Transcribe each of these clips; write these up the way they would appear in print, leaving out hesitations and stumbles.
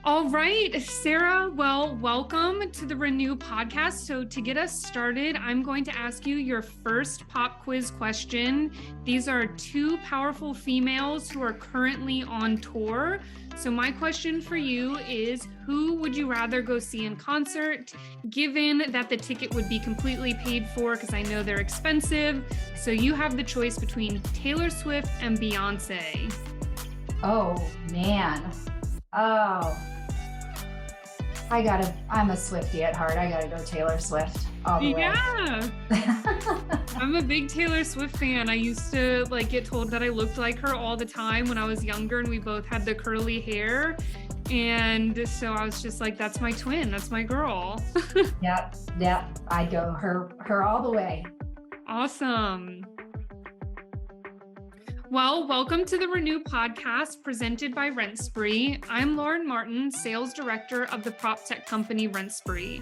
All right, Sarah, well, welcome to the Renew podcast. So to get us started, I'm going to ask you your first pop quiz question. These are two powerful females who are currently on tour. So my question for you is, who would you rather go see in concert, given that the ticket would be completely paid for, because I know they're expensive. So you have the choice between Taylor Swift and Beyonce. Oh, man. Oh, I'm a Swiftie at heart. I gotta go Taylor Swift all the way. Yeah. I'm a big Taylor Swift fan. I used to get told that I looked like her all the time when I was younger, and we both had the curly hair. And so I was just like, that's my twin. That's my girl. Yep. I'd go her all the way. Awesome. Well, welcome to the Renew podcast presented by Rent Spree. I'm Lauren Martin, sales director of the prop tech company Rent Spree.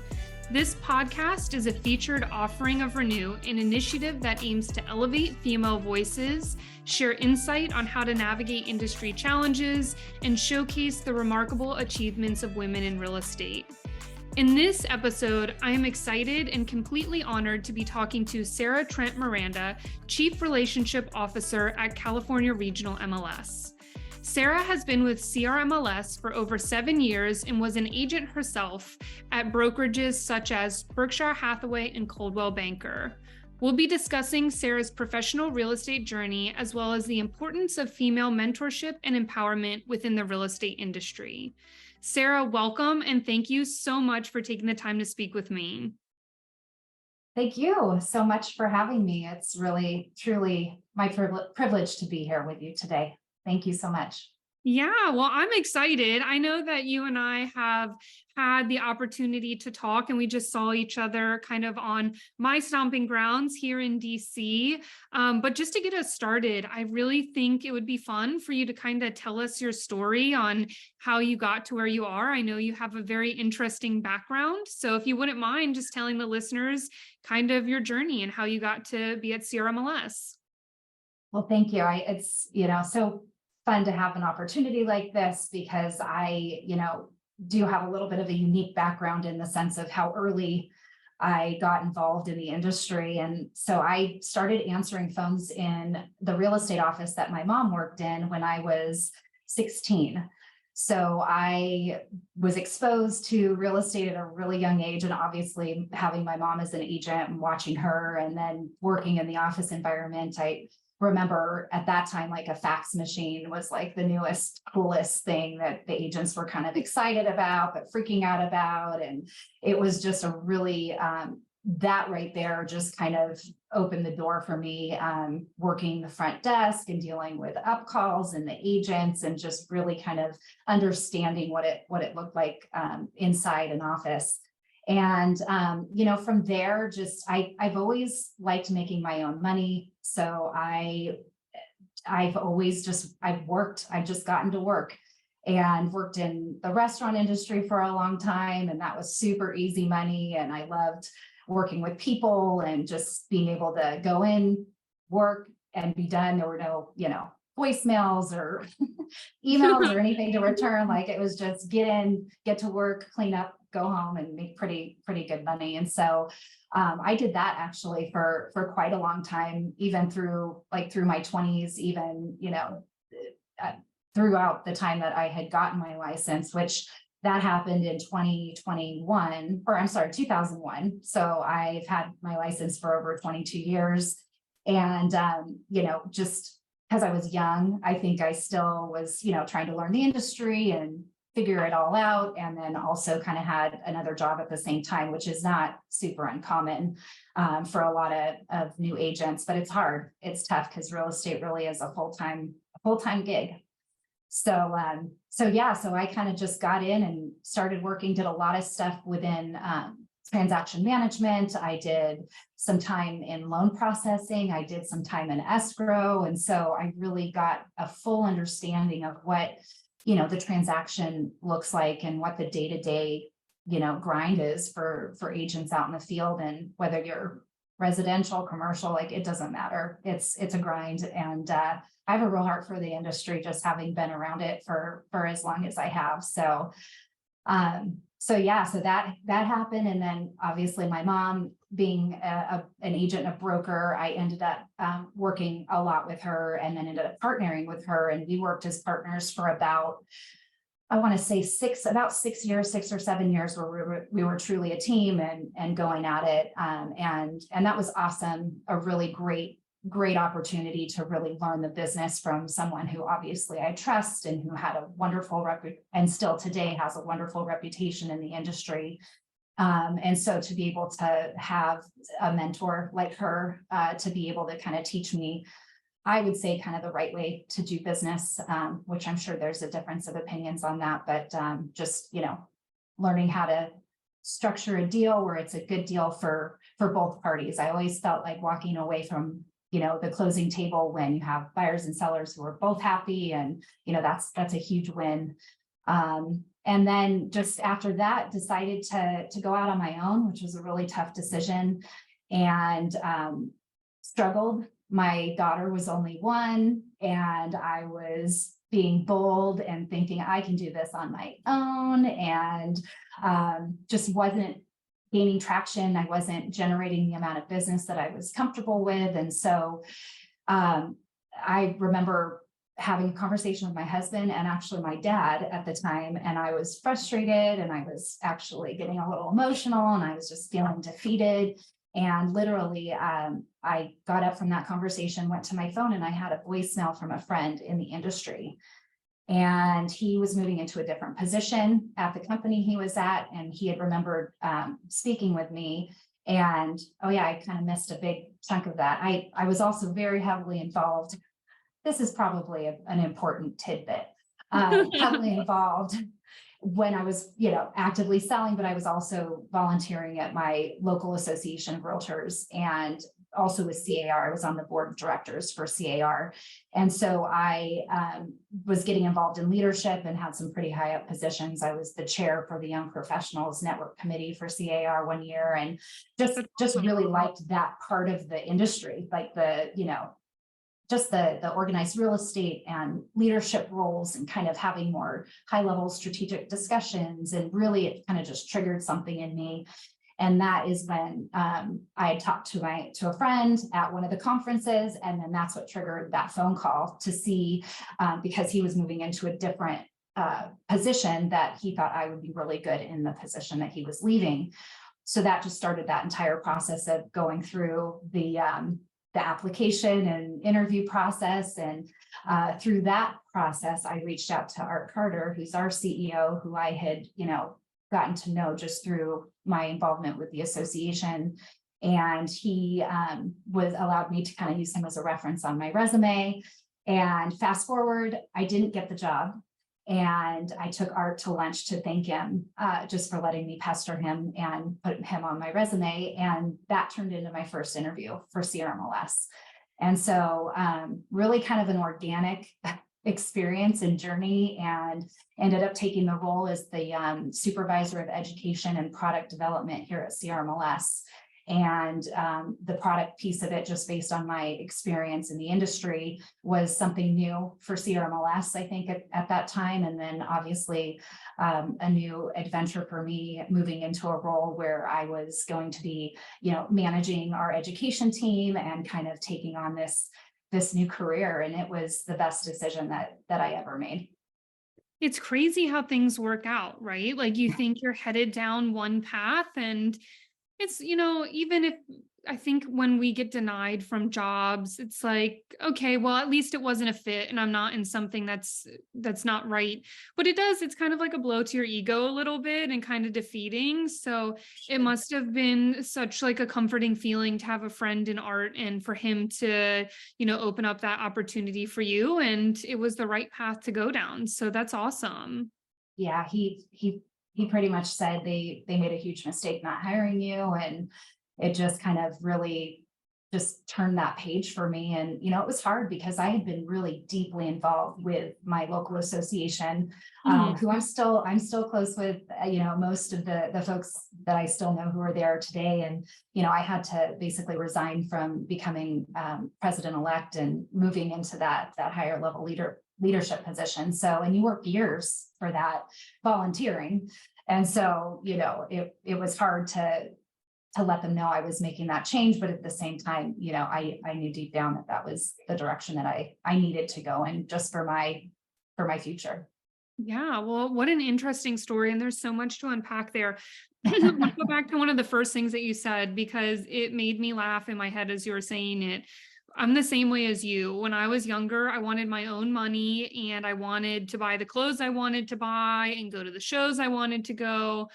This podcast is a featured offering of Renew, an initiative that aims to elevate female voices, share insight on how to navigate industry challenges, and showcase the remarkable achievements of women in real estate. In this episode, I am excited and completely honored to be talking to Sarah Trent Miranda, Chief Relationship Officer at California Regional MLS. Sarah has been with CRMLS for over 7 years and was an agent herself at brokerages such as Berkshire Hathaway and Coldwell Banker. We'll be discussing Sarah's professional real estate journey, as well as the importance of female mentorship and empowerment within the real estate industry. Sarah, welcome, and thank you so much for taking the time to speak with me. Thank you so much for having me. It's really, truly my privilege to be here with you today. Thank you so much. Yeah, well, I'm excited. I know that you and I have had the opportunity to talk, and we just saw each other kind of on my stomping grounds here in DC. But just to get us started, I really think it would be fun for you to kind of tell us your story on how you got to where you are. I know you have a very interesting background. So if you wouldn't mind just telling the listeners kind of your journey and how you got to be at CRMLS. Well, thank you. It's so fun to have an opportunity like this because I, do have a little bit of a unique background in the sense of how early I got involved in the industry. And so I started answering phones in the real estate office that my mom worked in when I was 16. So I was exposed to real estate at a really young age, and obviously having my mom as an agent and watching her and then working in the office environment, I remember at that time, like a fax machine was like the newest, coolest thing that the agents were kind of excited about, but freaking out about. And it was just a really, that right there just kind of opened the door for me, working the front desk and dealing with up calls and the agents and just really kind of understanding what it looked like inside an office. And, from there, I've always liked making my own money. So I've just gotten to work and worked in the restaurant industry for a long time. And that was super easy money. And I loved working with people and just being able to go in, work and be done. There were no, voicemails or emails or anything to return. Like it was just get in, get to work, clean up, go home and make pretty good money. And so I did that actually for quite a long time, even through my 20s, even, throughout the time that I had gotten my license, which that happened in 2001. So I've had my license for over 22 years. And, just because I was young, I think I still was, trying to learn the industry and figure it all out. And then also kind of had another job at the same time, which is not super uncommon for a lot of new agents, but it's hard. It's tough because real estate really is a full-time gig. So I kind of just got in and started working, did a lot of stuff within transaction management. I did some time in loan processing. I did some time in escrow. And so I really got a full understanding of what, the transaction looks like and what the day-to-day, grind is for agents out in the field. And whether you're residential, commercial, like it doesn't matter. It's a grind. And I have a real heart for the industry, just having been around it for as long as I have. So So yeah, so that happened. And then obviously my mom being an agent, a broker, I ended up working a lot with her and then ended up partnering with her. And we worked as partners for about, I want to say about 6 years, 6 or 7 years, where we were truly a team and going at it. And that was awesome. A really great opportunity to really learn the business from someone who obviously I trust and who had a wonderful and still today has a wonderful reputation in the industry. And so to be able to have a mentor like her, to be able to kind of teach me, I would say, kind of the right way to do business, which I'm sure there's a difference of opinions on that, but just, learning how to structure a deal where it's a good deal for both parties. I always felt like walking away from the closing table when you have buyers and sellers who are both happy, and that's a huge win. And then just after that, decided to go out on my own, which was a really tough decision, and struggled. My daughter was only 1, and I was being bold and thinking I can do this on my own, and just wasn't gaining traction. I wasn't generating the amount of business that I was comfortable with. And so I remember having a conversation with my husband and actually my dad at the time, and I was frustrated and I was actually getting a little emotional and I was just feeling defeated. And literally, I got up from that conversation, went to my phone, and I had a voicemail from a friend in the industry. And he was moving into a different position at the company he was at, and he had remembered speaking with me. And oh yeah, I kind of missed a big chunk of that. I was also very heavily involved. This is probably an important tidbit. Heavily involved when I was, actively selling, but I was also volunteering at my local association of realtors and also with CAR. I was on the board of directors for CAR. And so I was getting involved in leadership and had some pretty high up positions. I was the chair for the Young Professionals Network Committee for CAR one year, and just really liked that part of the industry, like just the organized real estate and leadership roles and kind of having more high level strategic discussions. And really it kind of just triggered something in me. And that is when I had talked to a friend at one of the conferences. And then that's what triggered that phone call to see, because he was moving into a different position, that he thought I would be really good in the position that he was leaving. So that just started that entire process of going through the application and interview process. And through that process, I reached out to Art Carter, who's our CEO, who I had, gotten to know just through my involvement with the association. And he allowed me to kind of use him as a reference on my resume. And fast forward, I didn't get the job. And I took Art to lunch to thank him just for letting me pester him and put him on my resume. And that turned into my first interview for CRMLS. And so really kind of an organic experience and journey, and ended up taking the role as the supervisor of education and product development here at CRMLS. And the product piece of it, just based on my experience in the industry, was something new for CRMLS, I think, at that time. And then obviously a new adventure for me, moving into a role where I was going to be, managing our education team and kind of taking on this new career. And it was the best decision that I ever made. It's crazy how things work out, right? Like you think you're headed down one path, and it's, even if I think when we get denied from jobs, it's like, okay, well, at least it wasn't a fit and I'm not in something that's not right. But it's kind of like a blow to your ego a little bit and kind of defeating. So it must have been such like a comforting feeling to have a friend in Art and for him to, open up that opportunity for you. And it was the right path to go down. So that's awesome. Yeah, he pretty much said they made a huge mistake not hiring you. And it just kind of really just turned that page for me. And, it was hard because I had been really deeply involved with my local association, who I'm still close with, most of the folks that I still know who are there today. And, I had to basically resign from becoming president-elect and moving into that higher level leadership position. So, and you work years for that volunteering. And so, it was hard to let them know I was making that change. But at the same time, I knew deep down that that was the direction that I needed to go in just for my future. Yeah, well, what an interesting story. And there's so much to unpack there. I want to go back to one of the first things that you said because it made me laugh in my head as you were saying it. I'm the same way as you. When I was younger, I wanted my own money and I wanted to buy the clothes I wanted to buy and go to the shows I wanted to go.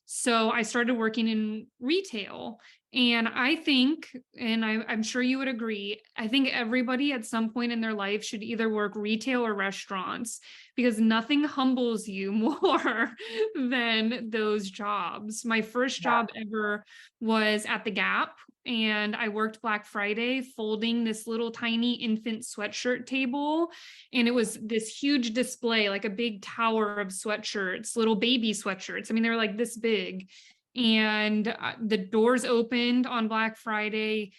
So I started working in retail. And I think, and I'm sure you would agree, I think everybody at some point in their life should either work retail or restaurants because nothing humbles you more than those jobs. My first Yeah. job ever was at the Gap, and I worked Black Friday folding this little tiny infant sweatshirt table. And it was this huge display, like a big tower of sweatshirts, little baby sweatshirts. I mean, they were like this big. And the doors opened on Black Friday.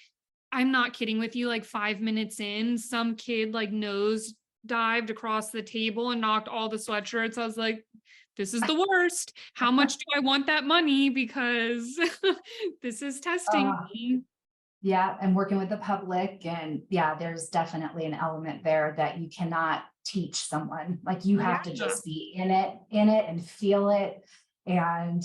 I'm not kidding with you, like 5 minutes in, some kid like nose dived across the table and knocked all the sweatshirts. I was like, this is the worst. How much do I want that money? Because this is testing Uh, me. yeah. And working with the public. And yeah, there's definitely an element there that you cannot teach someone. Like you have to Yeah. just be in it and feel it. And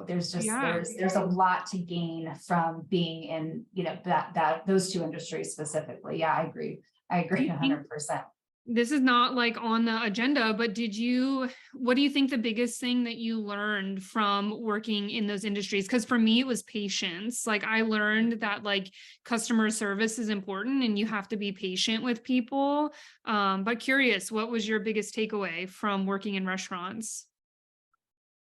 there's just Yeah. there's a lot to gain from being in, that those two industries specifically. Yeah, I agree. I Do agree you think 100%. this is not like on the agenda, but what do you think the biggest thing that you learned from working in those industries? Because for me, it was patience. Like I learned that like customer service is important and you have to be patient with people. But curious, what was your biggest takeaway from working in restaurants?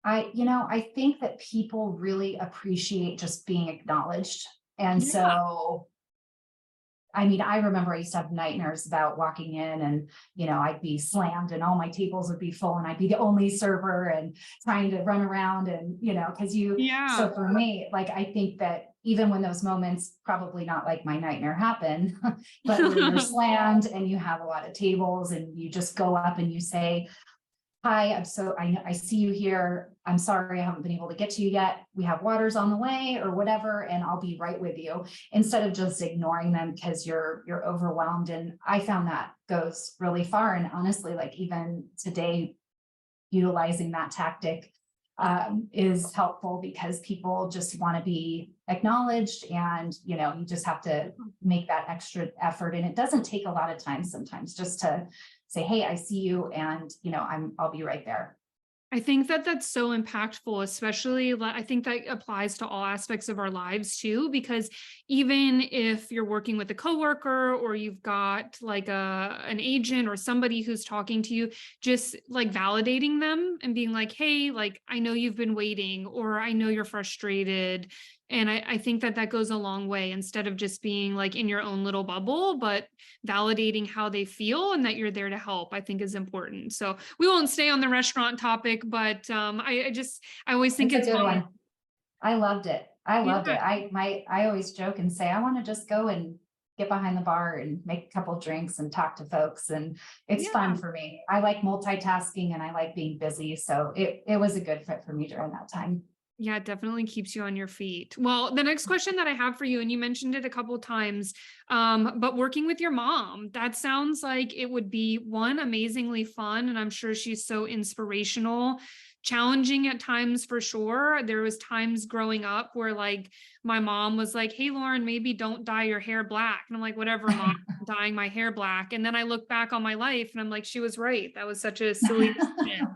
I think that people really appreciate just being acknowledged. And Yeah. so, I mean, I remember I used to have nightmares about walking in and, I'd be slammed and all my tables would be full and I'd be the only server and trying to run around and, Yeah. so for me, like, I think that even when those moments, probably not like my nightmare happen, but where you're slammed and you have a lot of tables and you just go up and you say, hi, I see you here. I'm sorry, I haven't been able to get to you yet. We have waters on the way or whatever, and I'll be right with you instead of just ignoring them because you're overwhelmed. And I found that goes really far. And honestly, like even today, utilizing that tactic is helpful because people just want to be acknowledged and you just have to make that extra effort and it doesn't take a lot of time sometimes just to say, hey, I see you and I'll be right there. I think that that's so impactful, especially I think that applies to all aspects of our lives too, because even if you're working with a coworker or you've got like an agent or somebody who's talking to you, just like validating them and being like, hey, like, I know you've been waiting, or I know you're frustrated. And I think that that goes a long way instead of just being like in your own little bubble, but validating how they feel and that you're there to help, I think is important. So we won't stay on the restaurant topic, but I always think It's a it's good fun. one. I loved it. I loved Yeah, it. I always joke and say I want to just go and get behind the bar and make a couple drinks and talk to folks. And it's yeah. fun for me. I like multitasking and I like being busy. So it was a good fit for me during that time. Yeah, it definitely keeps you on your feet. Well, the next question that I have for you, and you mentioned it a couple of times, but working with your mom, that sounds like it would be one, amazingly fun, and I'm sure she's so inspirational, challenging at times for sure. There was times growing up where like my mom was like, "Hey, Lauren, maybe don't dye your hair black," and I'm like, "Whatever, mom, I'm dyeing my hair black." And then I look back on my life, and I'm like, "She was right. That was such a silly decision."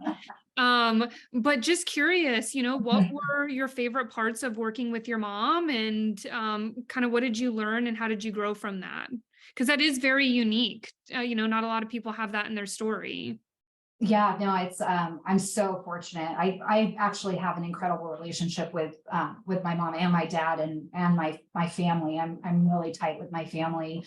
But just curious, what were your favorite parts of working with your mom and kind of what did you learn and how did you grow from that? Because that is very unique. Not a lot of people have that in their story. Yeah, no, it's I'm so fortunate. I actually have an incredible relationship with my mom and my dad and my family. I'm really tight with my family.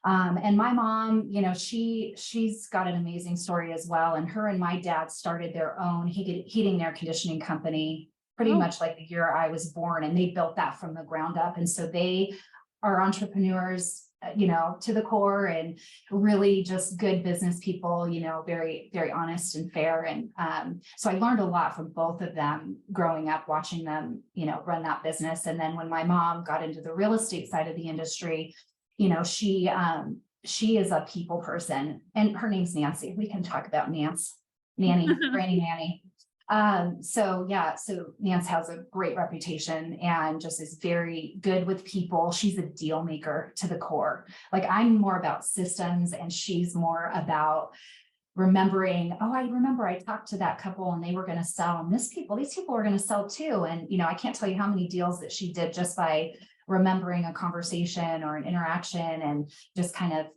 And my mom, she's got an amazing story as well. And her and my dad started their own heating and air conditioning company pretty Oh, much like the year I was born, and they built that from the ground up. And so they are entrepreneurs to the core, and really just good business people, very, very honest and fair. And so I learned a lot from both of them growing up, watching them, run that business. And then when my mom got into the real estate side of the industry, she is a people person, and her name's Nancy. We can talk about Granny Nanny. So Nance has a great reputation and just is very good with people. She's a deal maker to the core. Like, I'm more about systems and she's more about remembering, I remember I talked to that couple and they were going to sell, and these people were going to sell too. And, I can't tell you how many deals that she did just by remembering a conversation or an interaction and just kind of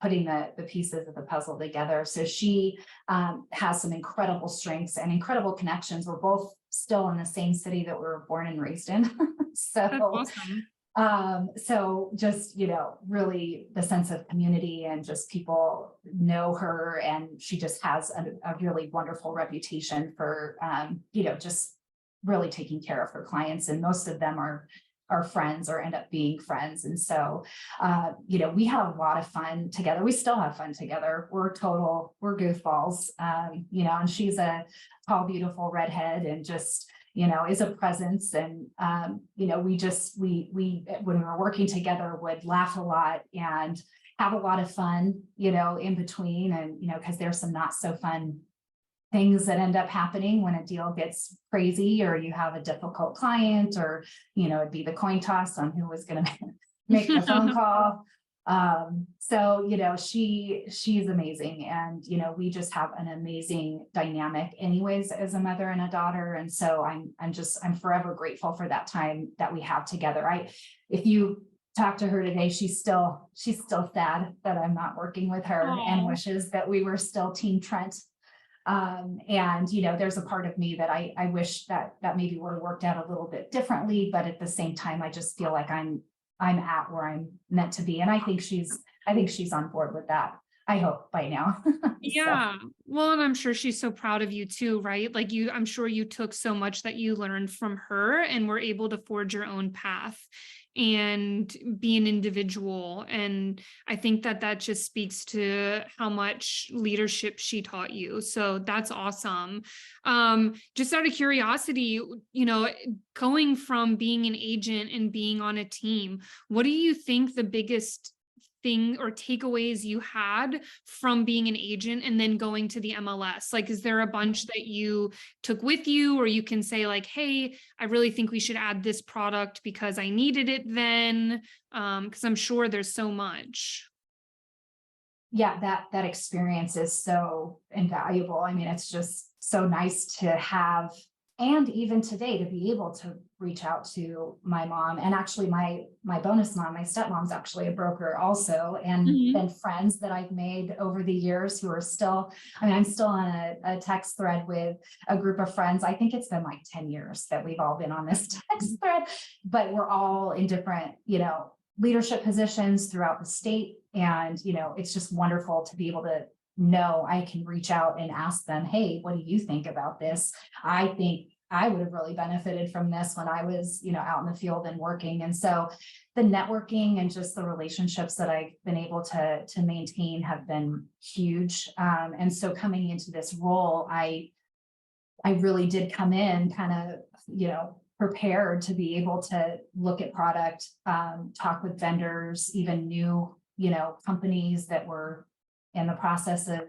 putting the pieces of the puzzle together. So she has some incredible strengths and incredible connections. We're both still in the same city that we were born and raised in. That's awesome. So just, really the sense of community, and just people know her, and she just has a really wonderful reputation for, just really taking care of her clients. And most of them are friends or end up being friends. And so, we had a lot of fun together. We still have fun together. We're goofballs, and she's a tall, beautiful redhead, and just, is a presence. And, we when we were working together, would laugh a lot and have a lot of fun, in between. And, because there's some not so fun things that end up happening when a deal gets crazy, or you have a difficult client, or, it'd be the coin toss on who was going to make the phone call. So, she's amazing. And, we just have an amazing dynamic anyways, as a mother and a daughter. And so I'm forever grateful for that time that we have together. If you talk to her today, she's still sad that I'm not working with her. Aww. And wishes that we were still Team Trent. And, there's a part of me that I wish that maybe would have worked out a little bit differently, but at the same time, I just feel like I'm at where I'm meant to be. And I think she's on board with that. I hope by now. Yeah. So. Well, and I'm sure she's so proud of you too, right? Like I'm sure you took so much that you learned from her and were able to forge your own path and be an individual. And I think that just speaks to how much leadership she taught you. So that's awesome. Just out of curiosity, going from being an agent and being on a team, what do you think the biggest thing or takeaways you had from being an agent and then going to the MLS? Like, is there a bunch that you took with you, or you can say like, hey, I really think we should add this product because I needed it then? Because I'm sure there's so much. Yeah, that experience is so invaluable. I mean, it's just so nice to have, and even today to be able to reach out to my mom. And actually my bonus mom, my stepmom's actually a broker also, and then friends that I've made over the years who are still, I'm still on a text thread with a group of friends. I think it's been like 10 years that we've all been on this text thread, but we're all in different, leadership positions throughout the state. And, it's just wonderful to be able to know I can reach out and ask them, hey, what do you think about this? I think I would have really benefited from this when I was, out in the field and working. And so the networking and just the relationships that I've been able to maintain have been huge. And so coming into this role, I really did come in kind of, prepared to be able to look at product, talk with vendors, even new, companies that were in the process of,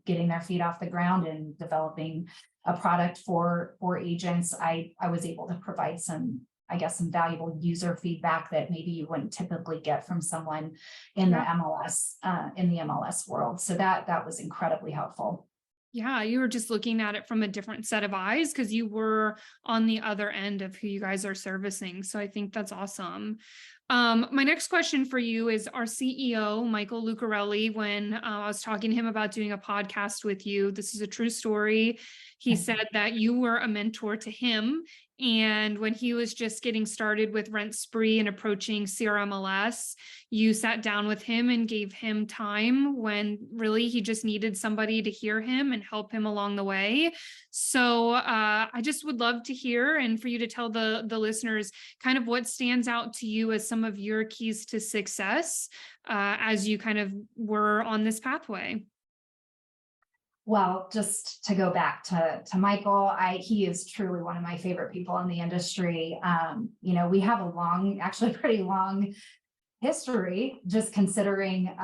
getting their feet off the ground and developing a product for agents. I was able to provide some valuable user feedback that maybe you wouldn't typically get from someone in the MLS world. So that was incredibly helpful. Yeah, you were just looking at it from a different set of eyes because you were on the other end of who you guys are servicing. So I think that's awesome. My next question for you is our CEO, Michael Lucarelli, when I was talking to him about doing a podcast with you, this is a true story. he said that you were a mentor to him. And when he was just getting started with Rent Spree and approaching CRMLS, you sat down with him and gave him time when really he just needed somebody to hear him and help him along the way. So I just would love to hear, and for you to tell the listeners kind of what stands out to you as some of your keys to success as you kind of were on this pathway. Well, just to go back to Michael, he is truly one of my favorite people in the industry. We have a actually pretty long history, just considering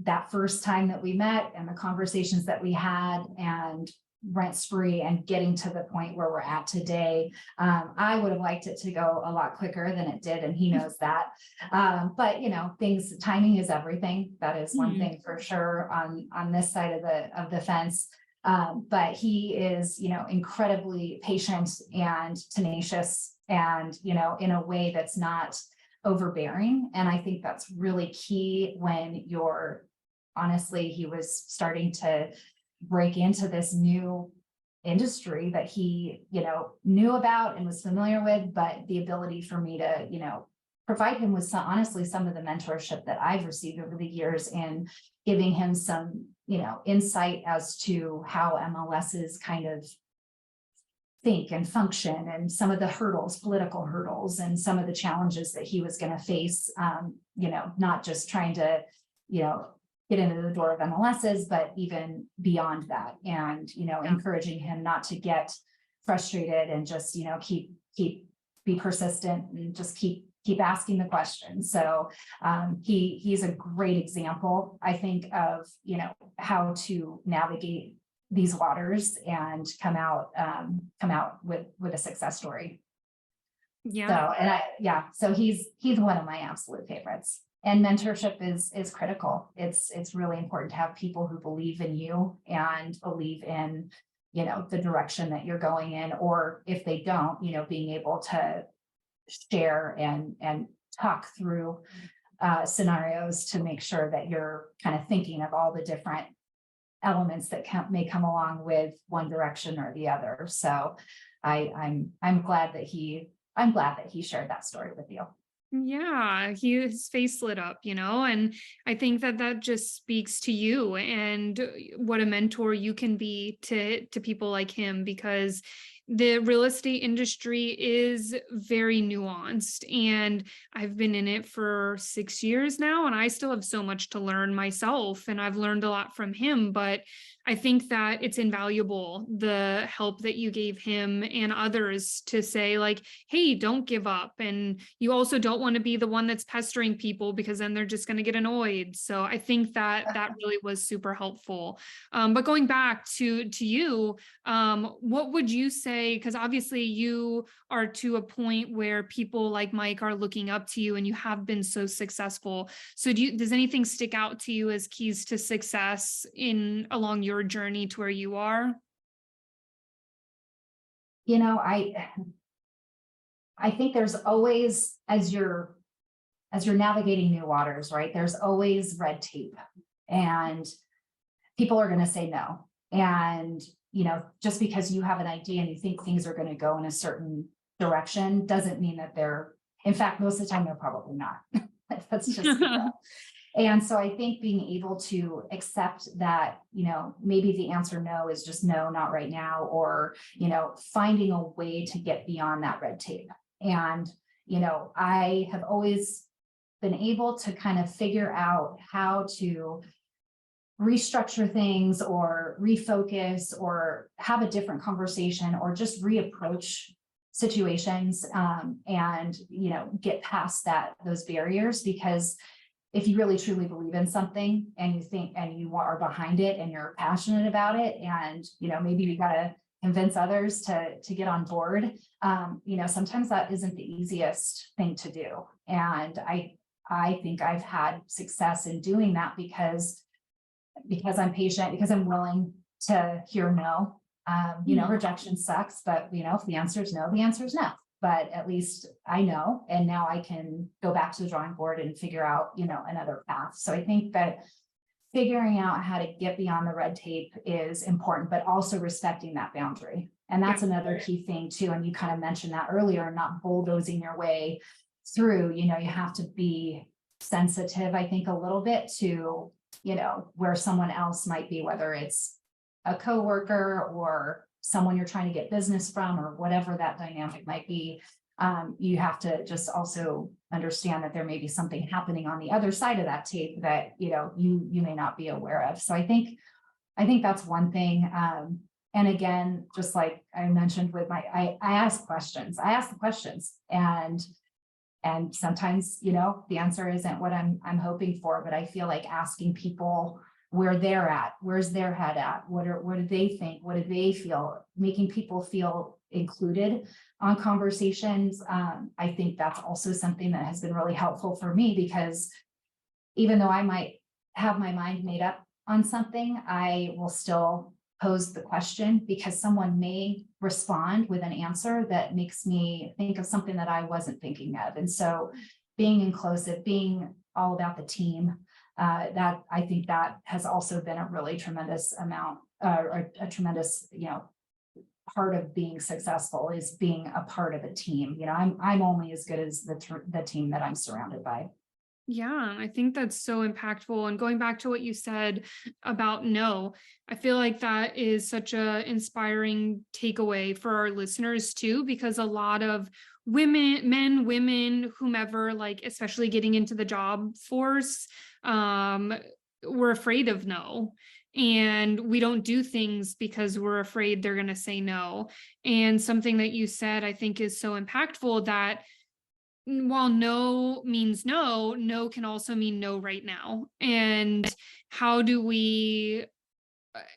that first time that we met and the conversations that we had, and Rent Spree and getting to the point where we're at today. I would have liked it to go a lot quicker than it did, and he knows that. But timing is everything. That is one thing for sure on this side of the fence. But he is, incredibly patient and tenacious, and in a way that's not overbearing. And I think that's really key when honestly, he was starting to break into this new industry that he, knew about and was familiar with, but the ability for me to, provide him with some of the mentorship that I've received over the years, and giving him some, insight as to how MLSs kind of think and function, and some of the political hurdles, and some of the challenges that he was going to face, not just trying to, get into the door of MLSs, but even beyond that, and, encouraging him not to get frustrated, and just, be persistent, and just keep asking the questions. So he's a great example, I think, of, how to navigate these waters and come out with a success story. Yeah. So he's one of my absolute favorites. And mentorship is critical. It's really important to have people who believe in you and believe in, the direction that you're going in, or if they don't, being able to share and talk through scenarios to make sure that you're kind of thinking of all the different elements that may come along with one direction or the other. So I'm glad that he shared that story with you. Yeah, his face lit up, and I think that just speaks to you and what a mentor you can be to people like him, because the real estate industry is very nuanced, and I've been in it for 6 years now, and I still have so much to learn myself, and I've learned a lot from him. But I think that it's invaluable, the help that you gave him and others, to say like, hey, don't give up. And you also don't want to be the one that's pestering people, because then they're just going to get annoyed. So I think that really was super helpful. But going back to you, what would you say? Because obviously you are to a point where people like Mike are looking up to you, and you have been so successful. So does anything stick out to you as keys to success along your journey to where you are? I think there's always, as you're navigating new waters, right? There's always red tape, and people are going to say no. And, just because you have an idea and you think things are going to go in a certain direction doesn't mean that in fact, most of the time they're probably not. That's just And so I think being able to accept that, maybe the answer no is just no, not right now, or, finding a way to get beyond that red tape. And, I have always been able to kind of figure out how to restructure things, or refocus, or have a different conversation, or just reapproach situations, and, get past those barriers. Because if you really truly believe in something, and you think, and you are behind it, and you're passionate about it, and, maybe you got to convince others to get on board, sometimes that isn't the easiest thing to do. And I think I've had success in doing that because I'm patient, because I'm willing to hear no. Rejection sucks, but if the answer is no, the answer is no. But at least I know, and now I can go back to the drawing board and figure out, another path. So I think that figuring out how to get beyond the red tape is important, but also respecting that boundary. And that's another key thing too. And you kind of mentioned that earlier, not bulldozing your way through, you have to be sensitive, I think, a little bit to, where someone else might be, whether it's a coworker or someone you're trying to get business from or whatever that dynamic might be. You have to just also understand that there may be something happening on the other side of that tape that, you may not be aware of. So I think that's one thing. And again, just like I mentioned with I ask questions, the questions and sometimes, the answer isn't what I'm hoping for, but I feel like asking people where they're at, where's their head at, what do they think, what do they feel, making people feel included on conversations. I think that's also something that has been really helpful for me, because even though I might have my mind made up on something, I will still pose the question, because someone may respond with an answer that makes me think of something that I wasn't thinking of. And so being inclusive, being all about the team, that I think that has also been a really tremendous amount, a tremendous, part of being successful is being a part of a team. I'm only as good as the team that I'm surrounded by. Yeah, I think that's so impactful. And going back to what you said about no, I feel like that is such a inspiring takeaway for our listeners too, because a lot of women, whomever, like especially getting into the job force, we're afraid of no. And we don't do things because we're afraid they're going to say no. And something that you said, I think, is so impactful, that while no means no, no can also mean no right now. And how do we,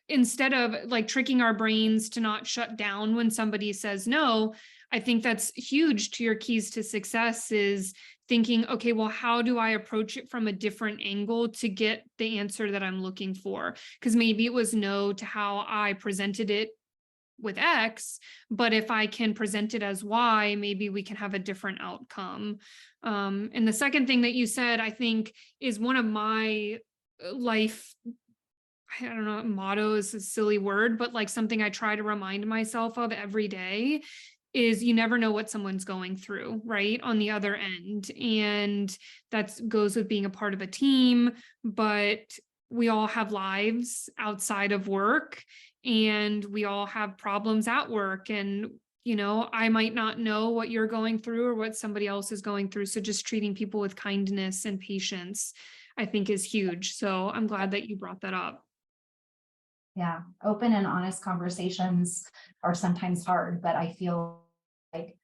instead of like tricking our brains to not shut down when somebody says no, I think that's huge to your keys to success, is thinking, okay, well, how do I approach it from a different angle to get the answer that I'm looking for? Because maybe it was no to how I presented it with X, but if I can present it as Y, maybe we can have a different outcome. And the second thing that you said, I think, is one of my life, I don't know, motto is a silly word, but like something I try to remind myself of every day is you never know what someone's going through, right, on the other end. And that goes with being a part of a team, but we all have lives outside of work, and we all have problems at work. And, I might not know what you're going through or what somebody else is going through. So just treating people with kindness and patience, I think, is huge. So I'm glad that you brought that up. Yeah, open and honest conversations are sometimes hard, but I feel like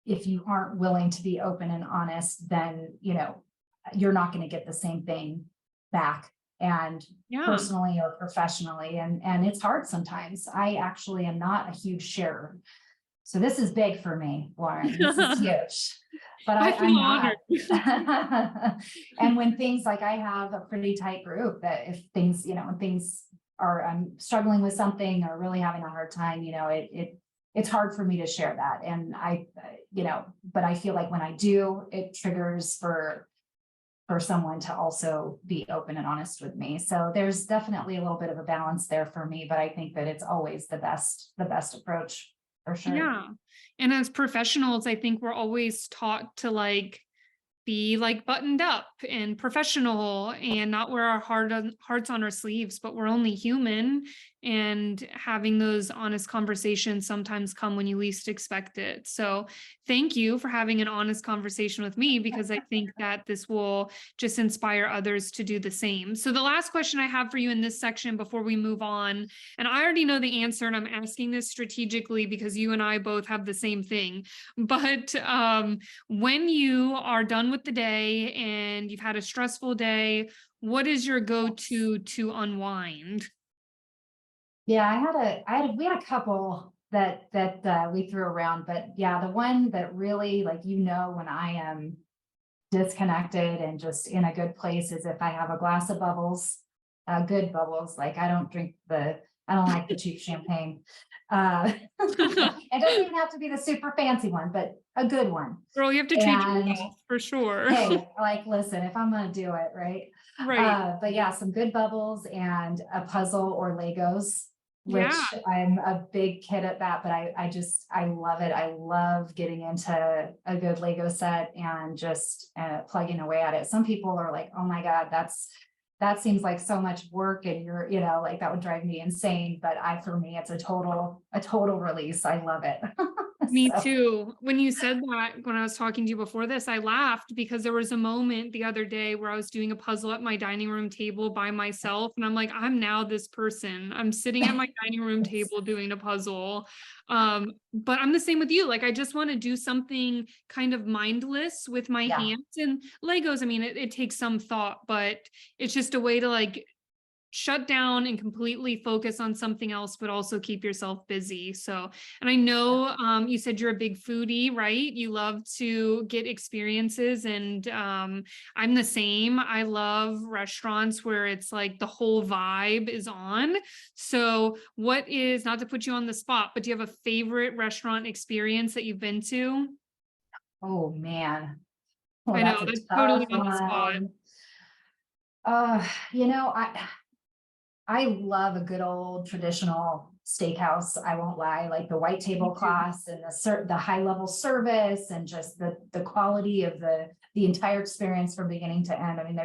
if you aren't willing to be open and honest, then, you're not going to get the same thing back, and personally or professionally. And it's hard sometimes. I actually am not a huge sharer. So this is big for me, Lauren. This is huge. But I'm not. And when things like, I have a pretty tight group, that if things, when things are, I'm struggling with something or really having a hard time, it's hard for me to share that. And but I feel like when I do, it triggers for someone to also be open and honest with me. So there's definitely a little bit of a balance there for me, but I think that it's always the best approach, for sure. Yeah. And as professionals, I think we're always taught to be buttoned up and professional and not wear our hearts on our sleeves, but we're only human, and having those honest conversations sometimes come when you least expect it. So thank you for having an honest conversation with me, because I think that this will just inspire others to do the same. So the last question I have for you in this section before we move on, and I already know the answer, and I'm asking this strategically because you and I both have the same thing, but when you are done with the day and you've had a stressful day, what is your go-to to unwind? Yeah, we had a couple that we threw around, but yeah, the one that really, when I am disconnected and just in a good place, is if I have a glass of bubbles, good bubbles. Like, I don't drink the I don't like the cheap champagne. It doesn't even have to be the super fancy one, but a good one. Girl, you have to treat And yourself for sure. hey, like, listen, if I'm gonna do it, right? Right. But yeah, some good bubbles and a puzzle or Legos, Yeah. which I'm a big kid at that, but I love it. I love getting into a good Lego set and just plugging away at it. Some people are like, oh my God, that seems like so much work and you're, like that would drive me insane. But for me, it's a total release. I love it. Me So, too. When you said that, when I was talking to you before this, I laughed because there was a moment the other day where I was doing a puzzle at my dining room table by myself. And I'm like, I'm now this person. I'm sitting at my dining room table doing a puzzle. But I'm the same with you. Like, I just want to do something kind of mindless with my yeah. hands. And Legos, I mean, it takes some thought, but it's just a way to like shut down and completely focus on something else, but also keep yourself busy. So, and I know you said you're a big foodie, right? You love to get experiences, and I'm the same. I love restaurants where it's like the whole vibe is on. So, what is, not to put you on the spot, but do you have a favorite restaurant experience that you've been to? Oh man. Well, I know that's a that's totally tough on the spot. one. Uh, you know, I love a good old traditional steakhouse. I won't lie, like the white Me too. tablecloths and the high level service and just the quality of the entire experience from beginning to end. I mean,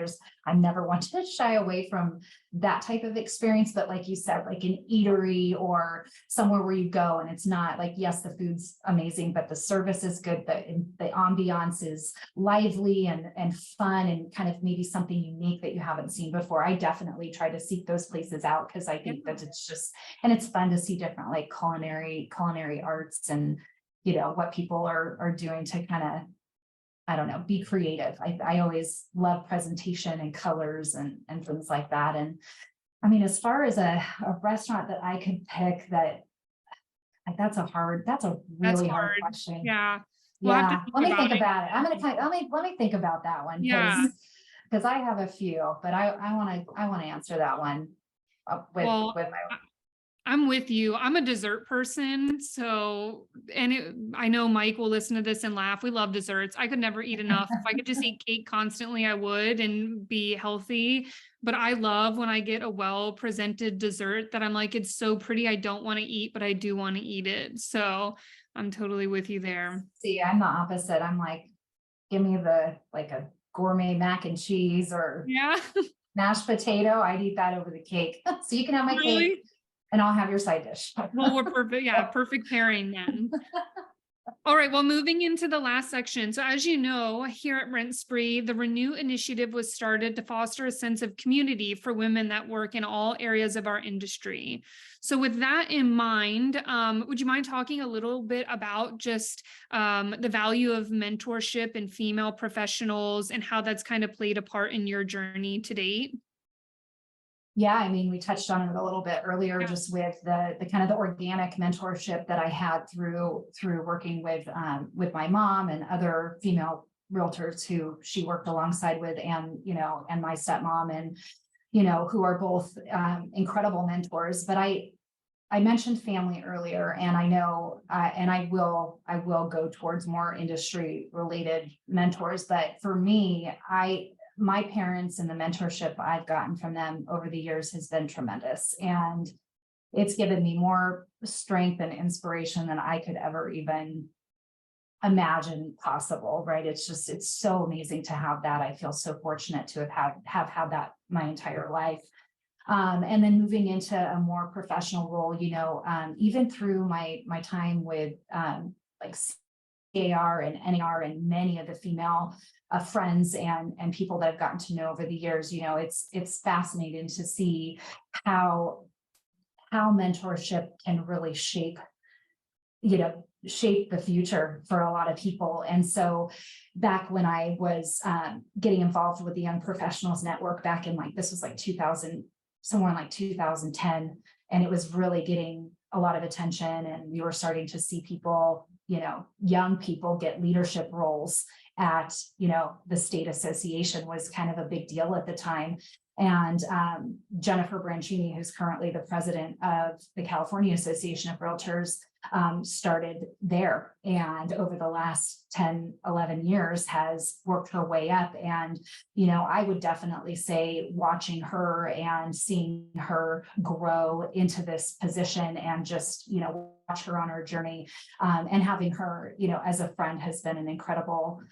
I never want to shy away from that type of experience, but like you said, like an eatery or somewhere where you go and it's not like, yes, the food's amazing, but the service is good. The ambiance is lively and fun and kind of maybe something unique that you haven't seen before. I definitely try to seek those places out because I think that it's just, and it's fun to see different like culinary arts and, what people are doing to kind of, I don't know, be creative. I always love presentation and colors and things like that. And I mean, as far as a restaurant that I could pick that, like, that's a That's really hard hard. question. Yeah. We'll have to Yeah, think let me about think it. about it. Let me think about that one Yeah. because I have a few, but I want to answer that one Well, with my I'm with you. I'm a dessert person. So, I know Mike will listen to this and laugh. We love desserts. I could never eat enough. If I could just eat cake constantly, I would and be healthy. But I love when I get a well presented dessert that I'm like, it's so pretty. I don't want to eat, but I do want to eat it. So I'm totally with you there. See, I'm the opposite. I'm like, give me like a gourmet mac and cheese or Yeah. mashed potato. I'd eat that over the cake. So you can have my cake Really? and I'll have your side dish. Well, we're perfect. Yeah. Perfect pairing then. All right, well, moving into the last section. So as you know, here at Rent Spree, the Renew initiative was started to foster a sense of community for women that work in all areas of our industry. So with that in mind, would you mind talking a little bit about just the value of mentorship in female professionals and how that's kind of played a part in your journey to date? Yeah, I mean, we touched on it a little bit earlier, Yeah. just with the kind of the organic mentorship that I had through working with my mom and other female realtors who she worked alongside with, and and my stepmom, and who are both incredible mentors. But I mentioned family earlier, and I know, and I will go towards more industry related mentors. But for me, my parents and the mentorship I've gotten from them over the years has been tremendous. And it's given me more strength and inspiration than I could ever even imagine possible, right? It's so amazing to have that. I feel so fortunate to have had that my entire life. And then moving into a more professional role, even through my time with like CAR and NAR and many of the female friends and people that I've gotten to know over the years, it's fascinating to see how mentorship can really shape the future for a lot of people. And so back when I was getting involved with the Young Professionals Network back in this was like 2000, somewhere in like 2010, and it was really getting a lot of attention, and we were starting to see people, young people get leadership roles at, the state association was kind of a big deal at the time. And Jennifer Branchini, who's currently the president of the California Association of Realtors, started there, and over the last 10, 11 years has worked her way up. And, I would definitely say watching her and seeing her grow into this position and just, watch her on her journey, and having her, as a friend has been an incredible,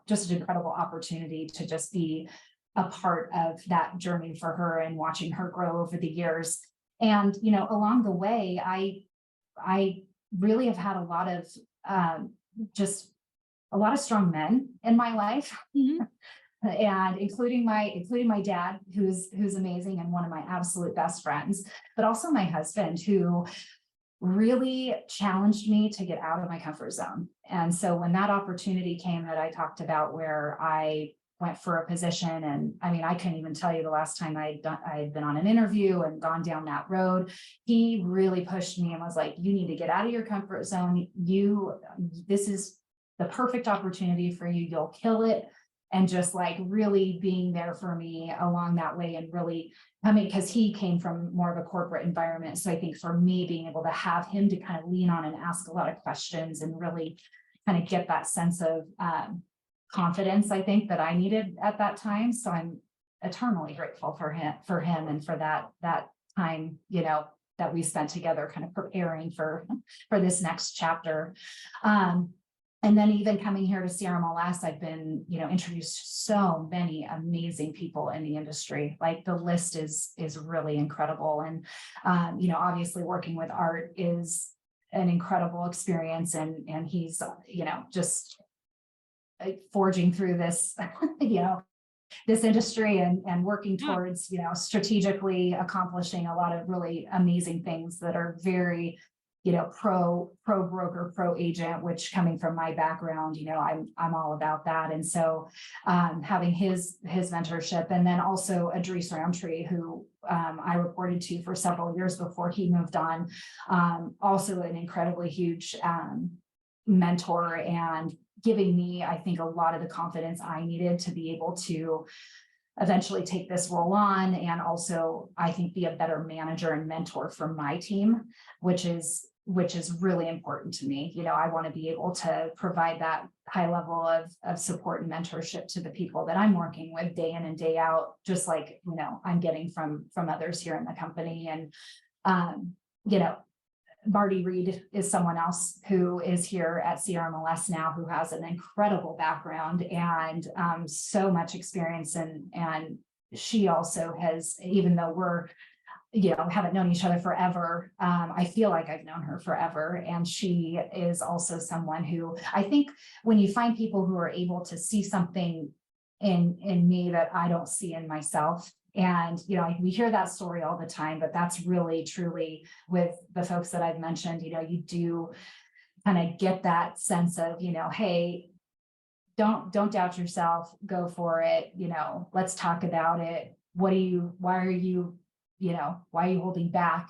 just an incredible opportunity to just be a part of that journey for her and watching her grow over the years. And, along the way, I really have had a lot of just a lot of strong men in my life. Mhm. And including my dad, who's amazing and one of my absolute best friends, but also my husband, who really challenged me to get out of my comfort zone. And so when that opportunity came that I talked about, where I went for a position, and I mean, I couldn't even tell you the last time I had been on an interview and gone down that road. He really pushed me and was like, you need to get out of your comfort zone. This is the perfect opportunity for you. You'll kill it. And just like really being there for me along that way, and really, because he came from more of a corporate environment. So I think for me, being able to have him to kind of lean on and ask a lot of questions and really kind of get that sense of confidence, I think, that I needed at that time. So I'm eternally grateful for him and for that time, that we spent together kind of preparing for this next chapter. And then even coming here to CRMLS, I've been, introduced to so many amazing people in the industry. Like the list is really incredible. And, obviously working with Art is an incredible experience. And he's, just forging through this, this industry and working towards, strategically accomplishing a lot of really amazing things that are very, pro broker, pro agent, which coming from my background, I'm all about that. And so having his mentorship, and then also Idris Roundtree, who I reported to for several years before he moved on, also an incredibly huge mentor, and giving me, I think, a lot of the confidence I needed to be able to eventually take this role on, and also I think be a better manager and mentor for my team, which is really important to me. I want to be able to provide that high level of support and mentorship to the people that I'm working with day in and day out, just like, I'm getting from others here in the company. And, Marty Reed is someone else who is here at CRMLS now, who has an incredible background and so much experience. And she also has, even though we're, haven't known each other forever, I feel like I've known her forever. And she is also someone who, I think, when you find people who are able to see something in me that I don't see in myself. And, we hear that story all the time, but that's really, truly with the folks that I've mentioned, you do kind of get that sense of, hey, don't doubt yourself, go for it. Let's talk about it. Why are you holding back?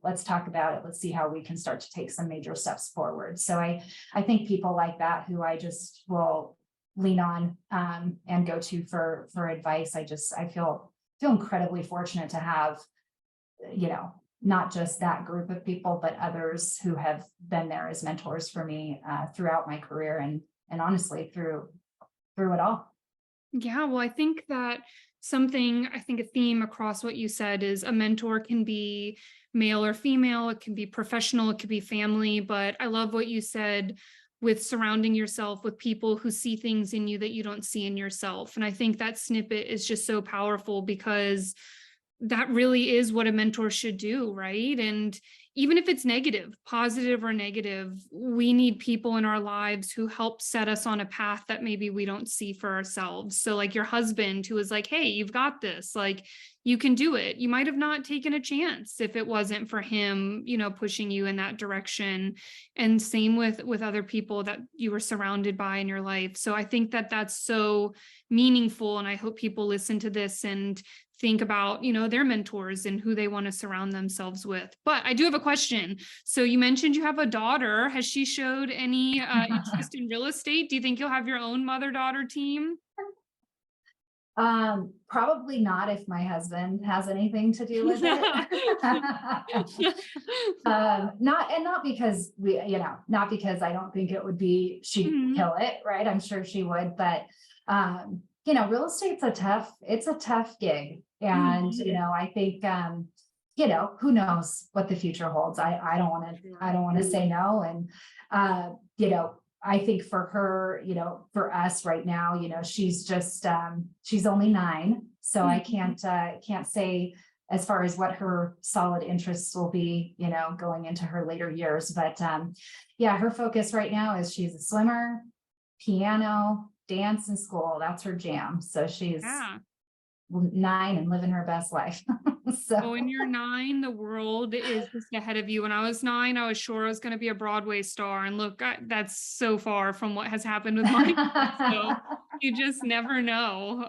Let's talk about it. Let's see how we can start to take some major steps forward. So I think people like that, who I just will lean on and go to for advice. I feel incredibly fortunate to have, not just that group of people, but others who have been there as mentors for me throughout my career, and honestly through it all. Yeah, well, I think that a theme across what you said is a mentor can be male or female, it can be professional, it could be family, but I love what you said with surrounding yourself with people who see things in you that you don't see in yourself. And I think that snippet is just so powerful, because that really is what a mentor should do, right? And even if it's negative, positive or negative, we need people in our lives who help set us on a path that maybe we don't see for ourselves. So like your husband, who was like, hey, you've got this, like, you can do it. You might have not taken a chance if it wasn't for him, pushing you in that direction. And same with other people that you were surrounded by in your life. So I think that that's so meaningful. And I hope people listen to this and think about, their mentors and who they want to surround themselves with. But I do have a question. So you mentioned you have a daughter. Has she showed any interest in real estate? Do you think you'll have your own mother-daughter team? Probably not if my husband has anything to do with it. Not because not because I don't think it would be, she'd Mhm. kill it, right? I'm sure she would, but, real estate's it's a tough gig. And, Mhm. I think, who knows what the future holds. I Sure. don't want to say no. And, I think for her, for us right now, she's just, she's only 9. So I Mhm. can't say as far as what her solid interests will be, going into her later years. But, yeah, her focus right now is she's a swimmer, piano, dance, and school. That's her jam. So she's Yeah. 9 and living her best life. Well, when So you're 9, the world is just ahead of you. When I was 9, I was sure I was going to be a Broadway star. And look, that's so far from what has happened with my kids. So you just never know.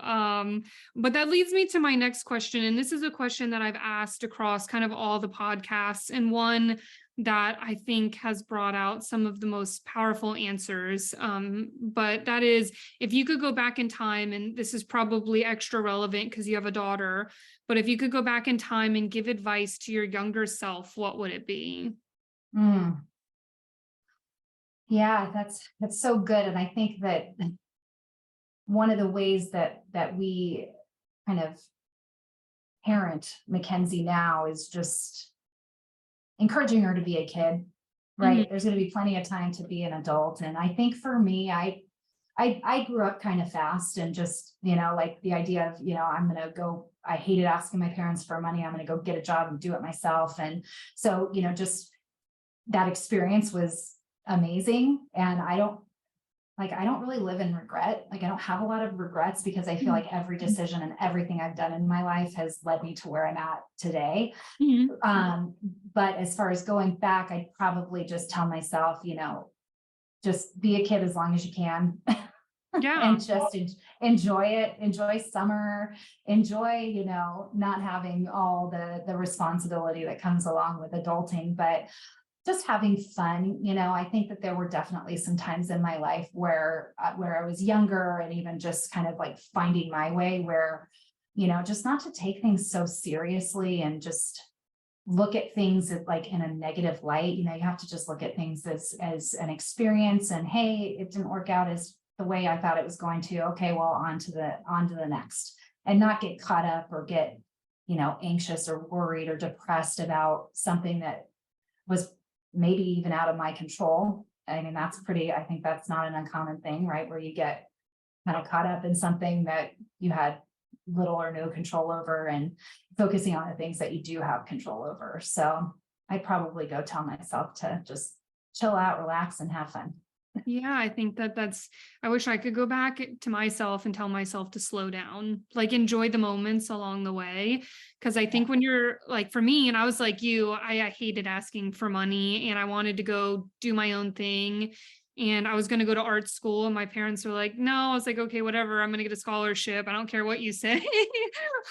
But that leads me to my next question. And this is a question that I've asked across kind of all the podcasts, and one that I think has brought out some of the most powerful answers. But that is, if you could go back in time, and this is probably extra relevant because you have a daughter, but if you could go back in time and give advice to your younger self, what would it be? Mm, yeah, that's so good. And I think that one of the ways that we kind of parent Mackenzie now is just encouraging her to be a kid, Mhm. right? There's going to be plenty of time to be an adult. And I think for me, I grew up kind of fast, and just, like the idea of, I'm going to go, I hated asking my parents for money. I'm going to go get a job and do it myself. And so, just that experience was amazing. And I don't really live in regret. Like, I don't have a lot of regrets because I feel Mhm. like every decision and everything I've done in my life has led me to where I'm at today. Mhm. Um, but as far as going back, I'd probably just tell myself, just be a kid as long as you can. Yeah. And just enjoy it, enjoy summer, enjoy, not having all the responsibility that comes along with adulting, but just having fun. I think that there were definitely some times in my life where I was younger, and even just kind of like finding my way, where, just not to take things so seriously and just look at things like in a negative light. You have to just look at things as an experience, and hey, it didn't work out as the way I thought it was going to. Okay, well, on to the next, and not get caught up or get, anxious or worried or depressed about something that was maybe even out of my control. I mean, I think that's not an uncommon thing, right? Where you get kind of caught up in something that you had little or no control over, and focusing on the things that you do have control over. So I'd probably go tell myself to just chill out, relax, and have fun. Yeah, I think I wish I could go back to myself and tell myself to slow down, like enjoy the moments along the way. Cause I Yeah. think when you're like, for me, and I was like you, I hated asking for money and I wanted to go do my own thing. And I was going to go to art school, and my parents were like, no. I was like, okay, whatever. I'm going to get a scholarship. I don't care what you say.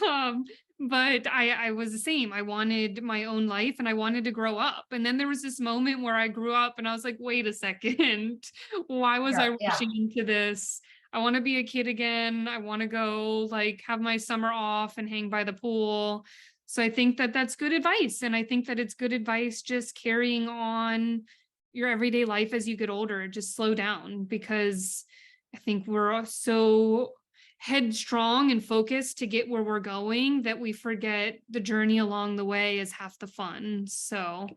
um, but I was the same. I wanted my own life and I wanted to grow up. And then there was this moment where I grew up and I was like, wait a second, why was I Yeah. rushing into this? I want to be a kid again. I want to go like have my summer off and hang by the pool. So I think that that's good advice. And I think that it's good advice just carrying on your everyday life as you get older. Just slow down, because I think we're all so headstrong and focused to get where we're going that we forget the journey along the way is half the fun. So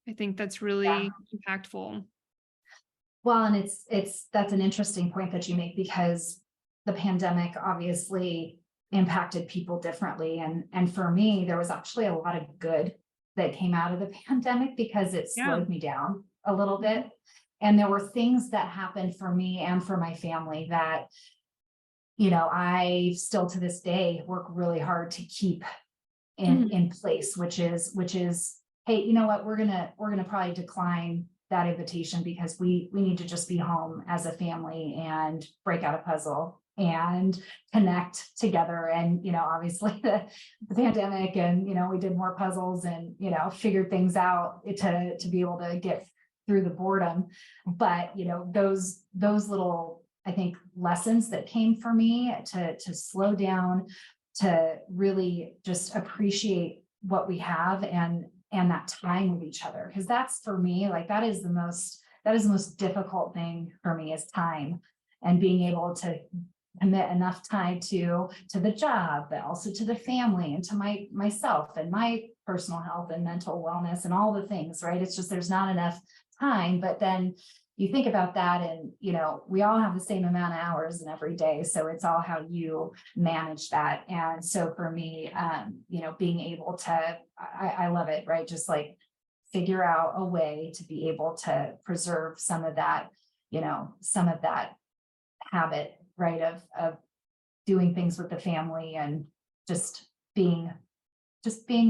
I think that's Yeah. really impactful. Well, and that's an interesting point that you make, because the pandemic obviously impacted people differently. And for me, there was actually a lot of good that came out of the pandemic, because it Yeah. slowed me down a little Mhm. bit. And there were things that happened for me and for my family that, I still to this day work really hard to keep Mhm. in place, which is, hey, you know what, we're gonna probably decline that invitation, because we need to just be home as a family and break out a puzzle and connect together. And obviously the pandemic, and we did more puzzles, and figured things out to be able to get through the boredom. But those little I think, lessons that came for me to slow down, to really just appreciate what we have and that time with each other. Because that's, for me, like, that is the most difficult thing for me, is time, and being able to commit enough time to the job, but also to the family and to myself and my personal health and mental wellness and all the things, right? It's just, there's not enough time. But then you think about that, and we all have the same amount of hours in every day, so it's all how you manage that. And so for me, being able to, I love it, right? Just like figure out a way to be able to preserve some of that habit, right, of doing things with the family, and just being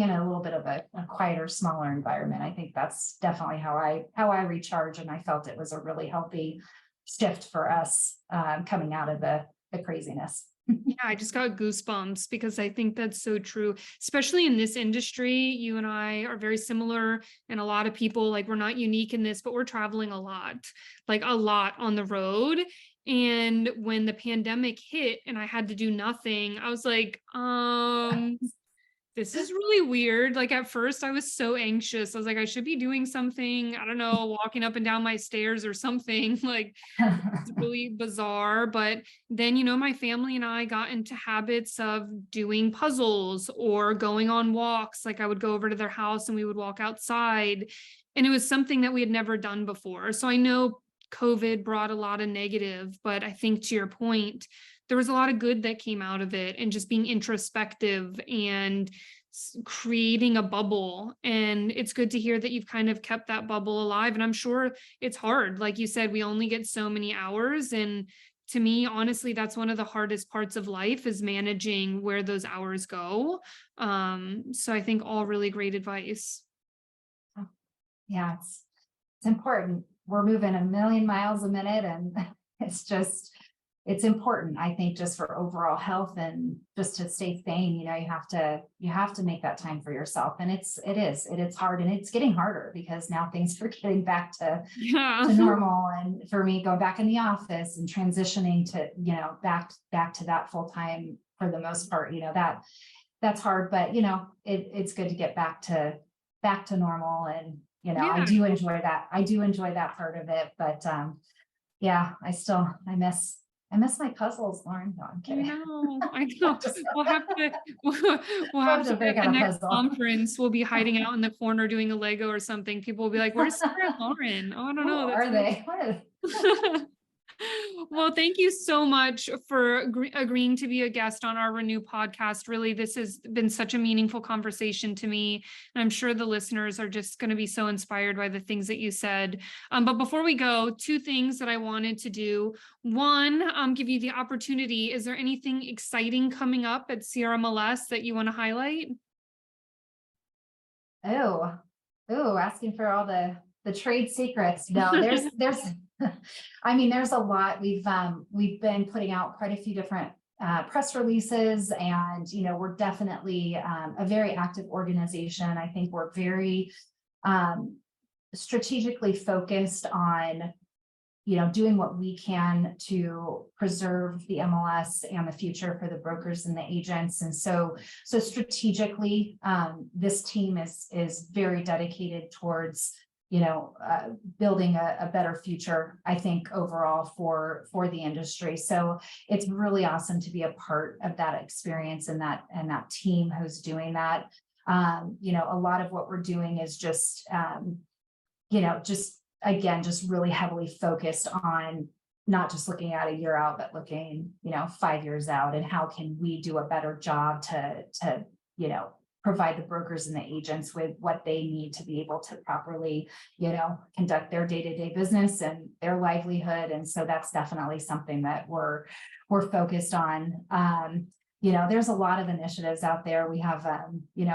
in a little bit of a quieter, smaller environment. I think that's definitely how I recharge. And I felt it was a really healthy shift for us, coming out of the craziness. Yeah, I just got goosebumps because I think that's so true, especially in this industry. You and I are very similar, and a lot of people, like, we're not unique in this, but we're traveling a lot on the road. And when the pandemic hit and I had to do nothing, I was like, this is really weird. Like, at first I was so anxious. I was like, I should be doing something, I don't know, walking up and down my stairs or something. Like, it's really bizarre. But then, my family and I got into habits of doing puzzles or going on walks. Like, I would go over to their house and we would walk outside. And it was something that we had never done before. So I know COVID brought a lot of negative, but I think, to your point, there was a lot of good that came out of it, and just being introspective and creating a bubble. And it's good to hear that you've kind of kept that bubble alive. And I'm sure it's hard. Like you said, we only get so many hours. And to me, honestly, that's one of the hardest parts of life, is managing where those hours go. So I think all really great advice. Yeah, it's important. We're moving a million miles a minute, and it's important, I think, just for overall health and just to stay sane. You have to make that time for yourself. And it's hard, and it's getting harder, because now things are getting back to normal. And for me, going back in the office and transitioning to, back to that full time for the most part, that's hard. But it's good to get back to normal. And I do enjoy that. I do enjoy that part of it. But yeah, I miss my puzzles, Lauren. No, I'm kidding. I know. We'll have to at the next conference. We'll be hiding out in the corner doing a Lego or something. People will be like, "Where's Sarah and Lauren?" Oh, I don't know. Are they? Well, thank you so much for agreeing to be a guest on our Renew podcast. Really, this has been such a meaningful conversation to me. And I'm sure the listeners are just going to be so inspired by the things that you said. But before we go, two things that I wanted to do. One, give you the opportunity. Is there anything exciting coming up at CRMLS that you want to highlight? Oh, asking for all the trade secrets. No, there's there's a lot. We've been putting out quite a few different press releases, and we're definitely a very active organization. I think we're very strategically focused on doing what we can to preserve the MLS and the future for the brokers and the agents. And so strategically, this team is very dedicated towards building a better future, I think, overall for the industry. So it's really awesome to be a part of that experience and that team who's doing that. A lot of what we're doing is just really heavily focused on not just looking at a year out, but looking 5 years out, and how can we do a better job to provide the brokers and the agents with what they need to be able to properly, conduct their day-to-day business and their livelihood. And so that's definitely something that we're focused on. There's a lot of initiatives out there. We have,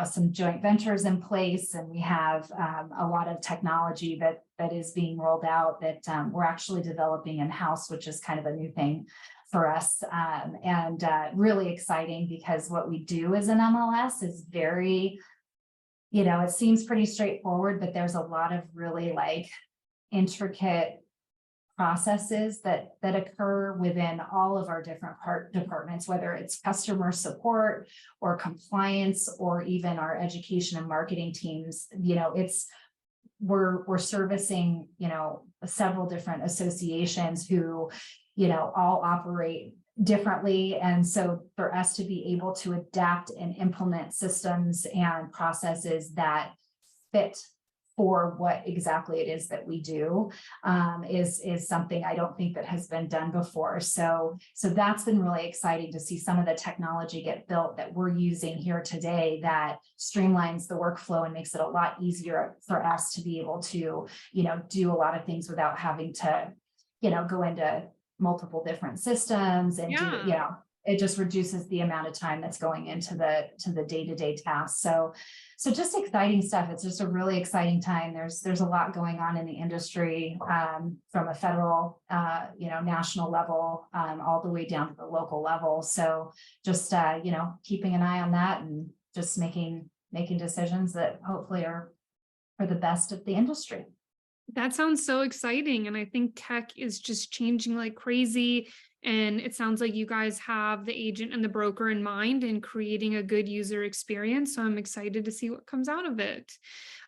some joint ventures in place, and we have a lot of technology that is being rolled out that we're actually developing in-house, which is kind of a new thing for us, and really exciting, because what we do as an MLS is very, it seems pretty straightforward, but there's a lot of really intricate processes that occur within all of our different departments, whether it's customer support or compliance or even our education and marketing teams. We're servicing, several different associations who, all operate differently. And so for us to be able to adapt and implement systems and processes that fit for what exactly it is that we do is something I don't think that has been done before. So that's been really exciting to see some of the technology get built that we're using here today that streamlines the workflow and makes it a lot easier for us to be able to, do a lot of things without having to, go into multiple different systems and it just reduces the amount of time that's going into the day-to-day tasks. So just exciting stuff. It's just a really exciting time. There's a lot going on in the industry from a federal, national level, all the way down to the local level. So just, keeping an eye on that and just making decisions that hopefully are for the best of the industry. That sounds so exciting. And I think tech is just changing like crazy. And it sounds like you guys have the agent and the broker in mind and creating a good user experience. So I'm excited to see what comes out of it.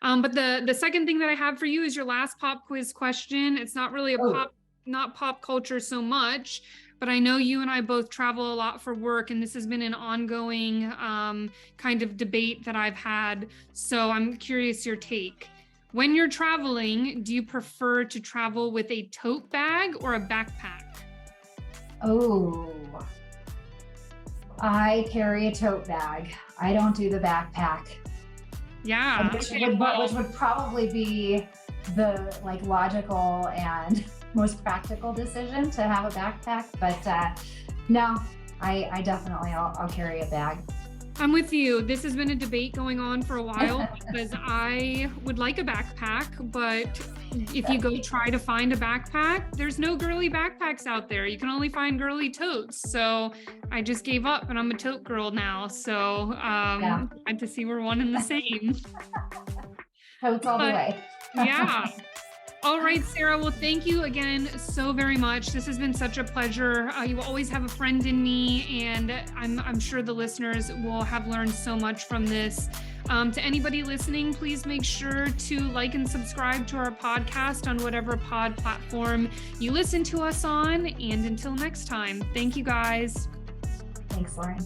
But the second thing that I have for you is your last pop quiz question. It's not really not pop culture so much, but I know you and I both travel a lot for work, and this has been an ongoing kind of debate that I've had. So I'm curious your take. When you're traveling, do you prefer to travel with a tote bag or a backpack? Oh, I carry a tote bag. I don't do the backpack. Yeah. Which would probably be the logical and most practical decision to have a backpack. But no, I definitely, I'll carry a bag. I'm with you. This has been a debate going on for a while because I would like a backpack, but if you go try to find a backpack, there's no girly backpacks out there. You can only find girly totes. So I just gave up and I'm a tote girl now. So glad to see we're one and the same. Totes all the way. Yeah. All right, Sarah. Well, thank you again so very much. This has been such a pleasure. You always have a friend in me, and I'm sure the listeners will have learned so much from this. To anybody listening, please make sure to like and subscribe to our podcast on whatever pod platform you listen to us on. And until next time, thank you guys. Thanks, Lauren.